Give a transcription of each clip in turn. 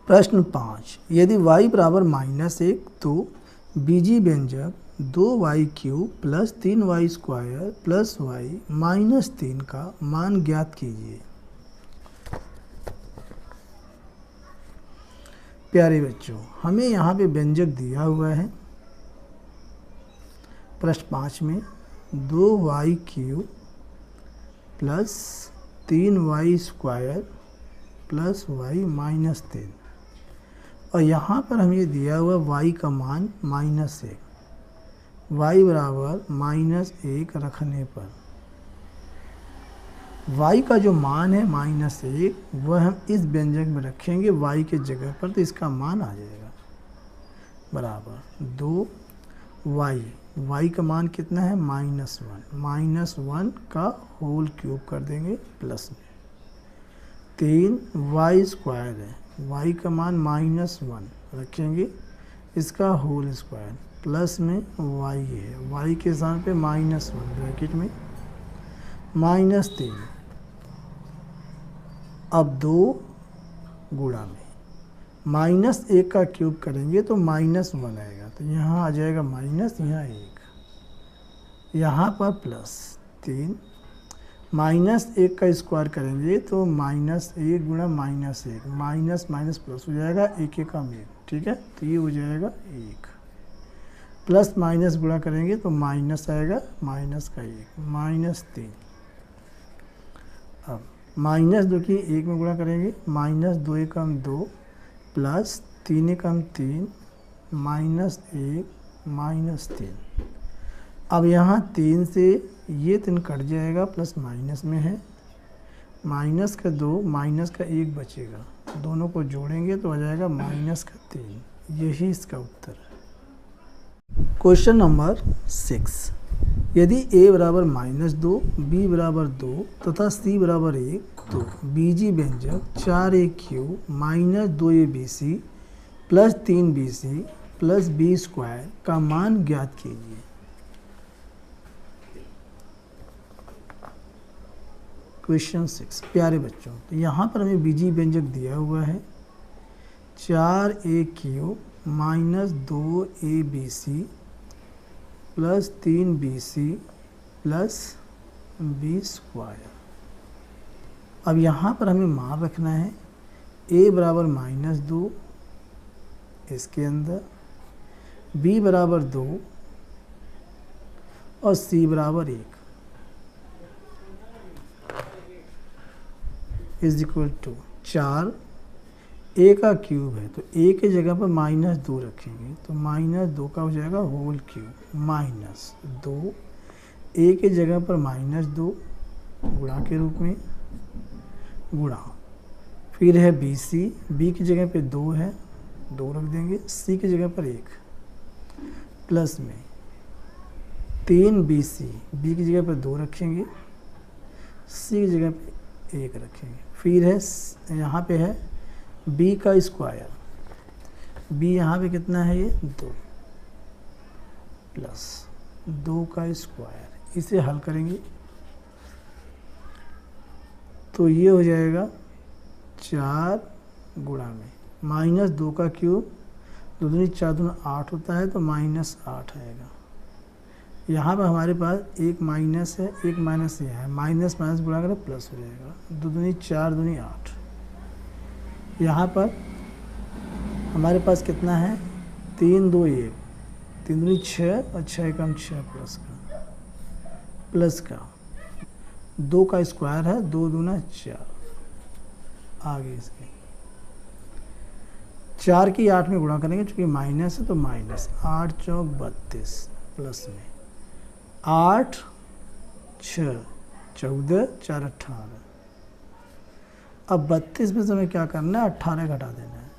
प्रश्न 5, यदि y बराबर -1 तो बीजीय व्यंजक 2y³ plus 3y² plus y -3 का मान ज्ञात कीजिए। प्यारे बच्चों, हमें यहाँ पे व्यंजक दिया हुआ है प्रश्न 5 में 2y³ plus 3y² plus y -3, और यहाँ पर हमें दिया हुआ y का मान -1, y बराबर -1 रखने पर y का जो मान है -1 वह हम इस व्यंजक में रखेंगे y के जगह पर, तो इसका मान आ जाएगा बराबर 2y का मान कितना है -1 का होल क्यूब कर देंगे प्लस में 3y² है, y का मान -1 रखेंगे इसका होल स्क्वायर प्लस में y है, y के स्थान पे -1 ब्रैकेट में -3, अब 2 गुणा में -1 का क्यूब करेंगे तो -1 आएगा, तो यहाँ आ जाएगा माइनस, यहाँ 1, यहाँ पर प्लस 3, -1 का स्क्वायर करेंगे तो -1 गुणा -1, माइनस माइनस प्लस हो जाएगा, 1 1 1, ठीक है, तो ये हो जाएगा 1, प्लस माइनस गुणा करेंगे तो माइनस आएगा, माइनस का 1, -3, अब -2 की 1 में गुणा करेंगे, -2 1 2 प्लस 3 1 3, -1 -3, अब यहाँ 3 से ये 3 कट जाएगा, प्लस माइनस में है, माइनस का 2 माइनस का 1 बचेगा, दोनों को जोड़ेंगे तो आ जाएगा -3, यही इसका उत्तर है। क्वेश्चन नंबर 6, यदि a बराबर -2, b बराबर 2 तथा c बराबर 1 तो बीजीय व्यंजक 4a³ -2abc plus 3bc plus b² का मान ज्ञात कीजिए। क्वेश्चन 6, प्यारे बच्चों, तो यहाँ पर हमें बीजीय व्यंजक दिया हुआ है 4a³ -2abc plus 3bc plus b²। अब यहाँ पर हमें मान रखना है a बराबर -2 इसके अंदर, b बराबर 2 और c बराबर 1 इज इक्वल टू 4, a का क्यूब है तो a के जगह पर -2 रखेंगे तो -2 का हो जाएगा होल क्यूब, -2 a के जगह पर -2 गुणा के रूप में गुणा, फिर है bc, b की जगह पे 2 है 2 रख देंगे, c की जगह पर 1 प्लस में 3bc, b की जगह पर 2 रखेंगे, c की जगह पे 1 रखेंगे, फिर है यहाँ पे है b का स्क्वायर, b यहाँ पे कितना है ये 2 प्लस 2 का स्क्वायर, इसे हल करेंगे तो ये हो जाएगा 4 गुणा में -2 का क्यूब, 2 दूनी 4 दूना 8 होता है तो -8 आएगा, यहाँ पर हमारे पास एक माइनस है, एक माइनस ये है, माइनस माइनस गुणा करें प्लस हो जाएगा, 2 दूनी 4 दूनी 8, यहाँ पर हमारे पास कितना है 3 2 1, 3 दूनी 6 और 6 1 6 प्लस का 2 का स्क्वायर है, 2 दूना 4, आगे इसके 4 की 8 में गुणा करेंगे, चूँकि माइनस है तो माइनस, 8 चौक 32 प्लस में 8 6 14 4 18, अब 32 में से हमें क्या करना है 18 घटा देना है,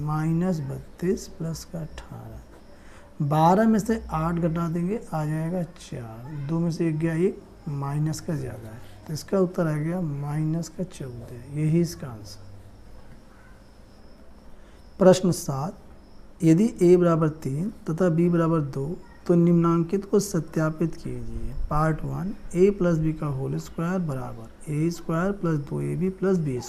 -32 प्लस का 18, 12 में से 8 घटा देंगे आ जाएगा 4, 2 में से 1 गया 1, माइनस का ज़्यादा है तो इसका उत्तर आ गया -14, यही इसका आंसर। प्रश्न 7, यदि a बराबर 3 तथा b बराबर 2 तो निम्नांकित को सत्यापित कीजिए। पार्ट 1, a प्लस बी का होल स्क्वायर बराबर a² plus 2ab plus b²।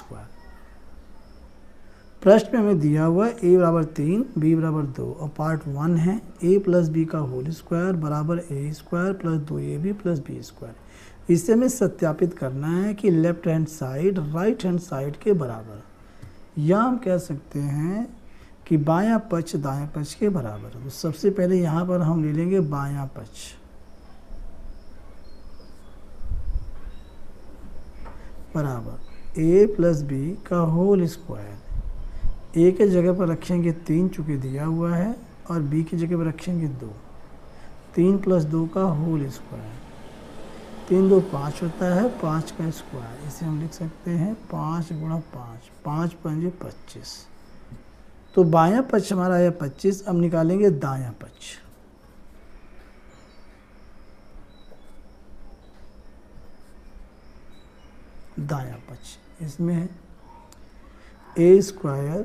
प्रश्न में हमें दिया हुआ है a बराबर 3 b बराबर 2 और पार्ट 1 है a प्लस बी का होल स्क्वायर बराबर a square plus 2ab plus B square. इससे हमें सत्यापित करना है कि left hand side right hand side के बराबर, या हम कह सकते हैं कि बायां पक्ष दायां पक्ष के बराबर है। तो सबसे पहले यहाँ पर हम ले लेंगे बायां पक्ष बराबर a प्लस बी का होल स्क्वायर। a के जगह पर रखेंगे 3 चूँकि दिया हुआ है, और b की जगह पर रखेंगे 2। 3 प्लस 2 का होल स्क्वायर, 3 2 5 होता है, 5 का स्क्वायर। इसे हम लिख सकते हैं 5 गुणा 5, 5 पंजे 25। तो बायां पक्ष हमारा है 25। अब निकालेंगे दायां पक्ष। दायां पक्ष इसमें है a square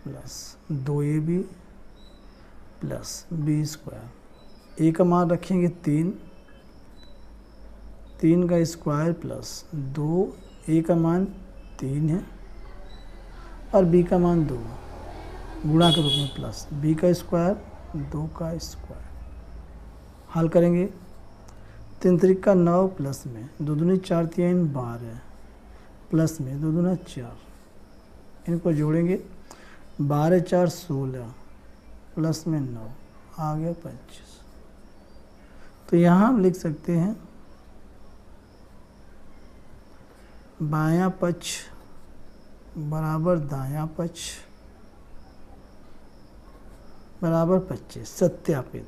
plus 2ab plus B square. a का मान रखेंगे 3, 3 का स्क्वायर प्लस 2, a का मान 3 है और b का मान 2, गुणा के रूप में प्लस b का स्क्वायर 2 का स्क्वायर। हल करेंगे 3 त्रिक 9 प्लस में 2 दूनी 4 3 12 प्लस में 2 दूना 4, इनको जोड़ेंगे 12 4 16 प्लस में 9 आ गया 25। तो यहाँ हम लिख सकते हैं बायां पक्ष बराबर दायां पक्ष बराबर 25। सत्यापित।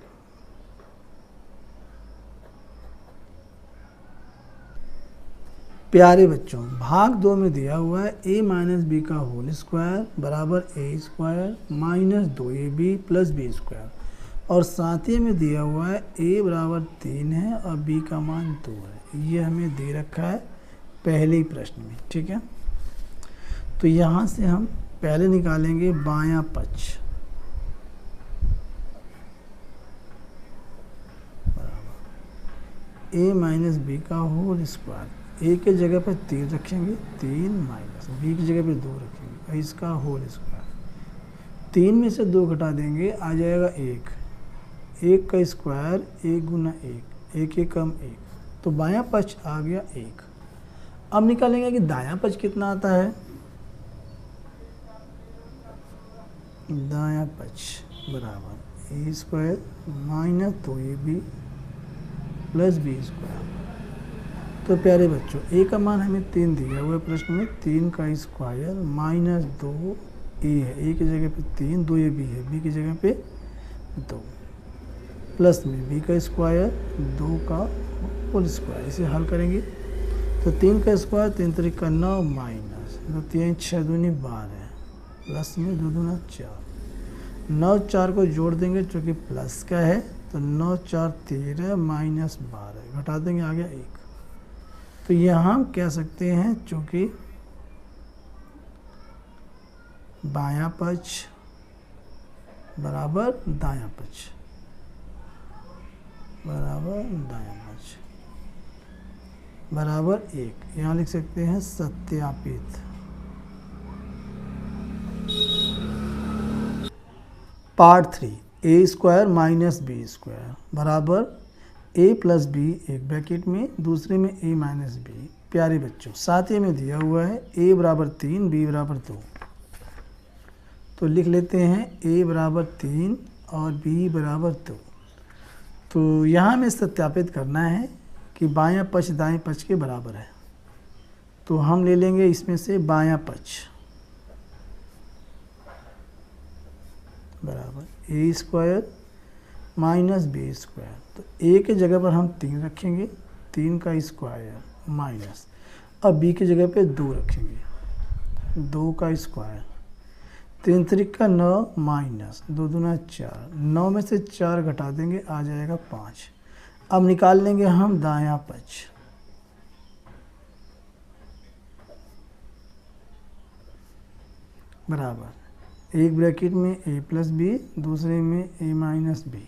प्यारे बच्चों, भाग 2 में दिया हुआ है a माइनस बी का होल स्क्वायर बराबर a square minus 2ab plus B square, और साथ ही में दिया हुआ है a बराबर 3 है और b का मान 2 है। ये हमें दे रखा है पहले ही प्रश्न में, ठीक है। तो यहाँ से हम पहले निकालेंगे बायां पक्ष बराबर a माइनस बी का होल स्क्वायर। a के जगह पर 3 रखेंगे, 3 माइनस b की जगह पर 2 रखेंगे और इसका होल स्क्वायर। 3 में से 2 घटा देंगे, आ जाएगा 1, 1 का स्क्वायर 1 गुना 1, 1 1 कम 1, तो बायां पक्ष आ गया 1। अब निकालेंगे कि दायां पक्ष कितना आता है। दायां पक्ष बराबर a square minus 2ab plus B square. तो प्यारे बच्चों, a का मान हमें 3 दिया हुआ है प्रश्न में, 3 का स्क्वायर माइनस 2a है, a की जगह पे 3, 2ab है, b की जगह पे 2 प्लस में b का स्क्वायर 2 का होल स्क्वायर। इसे हल करेंगे तो 3 का स्क्वायर 3 त्रिक 9 माइनस 2 3 6 दूनी 12 प्लस में 2 दूना 4, 9 4 को जोड़ देंगे चूँकि प्लस का है, तो 9 4 13 माइनस 12 घटा देंगे, आ गया 1। तो यहाँ हम कह सकते हैं चूँकि बायां पक्ष बराबर दायां पक्ष बराबर दायां पक्ष बराबर 1, यहाँ लिख सकते हैं सत्यापित। Part 3 a square minus B square बराबर a प्लस बी, एक ब्रैकेट में, दूसरे में a माइनस बी। प्यारे बच्चों, साथ ही में दिया हुआ है a बराबर 3 b बराबर 2, तो लिख लेते हैं a बराबर 3 और b बराबर 2। तो यहाँ हमें सत्यापित करना है कि बायां पक्ष दाएं पक्ष के बराबर है। तो हम ले लेंगे इसमें से बायां पक्ष बराबर a square minus B square. तो a के जगह पर हम 3 रखेंगे, 3 का स्क्वायर माइनस, अब b की जगह पे 2 रखेंगे, 2 का स्क्वायर, 3 त्रिक 9 माइनस 2 दूना 4, 9 में से 4 घटा देंगे, आ जाएगा 5। अब निकाल लेंगे हम दायां पक्ष बराबर, एक ब्रैकेट में a प्लस बी, दूसरे में a माइनस बी।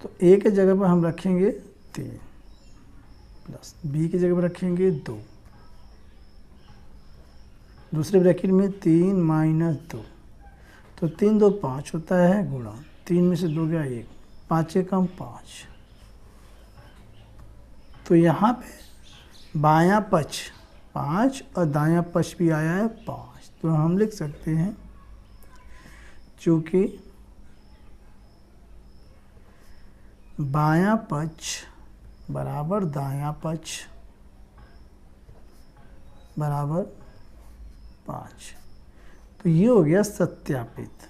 तो a के जगह पर हम रखेंगे 3 प्लस b की जगह पर रखेंगे 2, दूसरे ब्रैकेट में 3 माइनस 2, तो 3 2 5 होता है, गुणा 3 में से 2 गया 1, 5 कम 5। तो यहाँ पे बायां पक्ष 5 और दायां पक्ष भी आया है 5, तो हम लिख सकते हैं चूँकि बायां पक्ष बराबर दायां पक्ष बराबर 5, तो ये हो गया सत्यापित।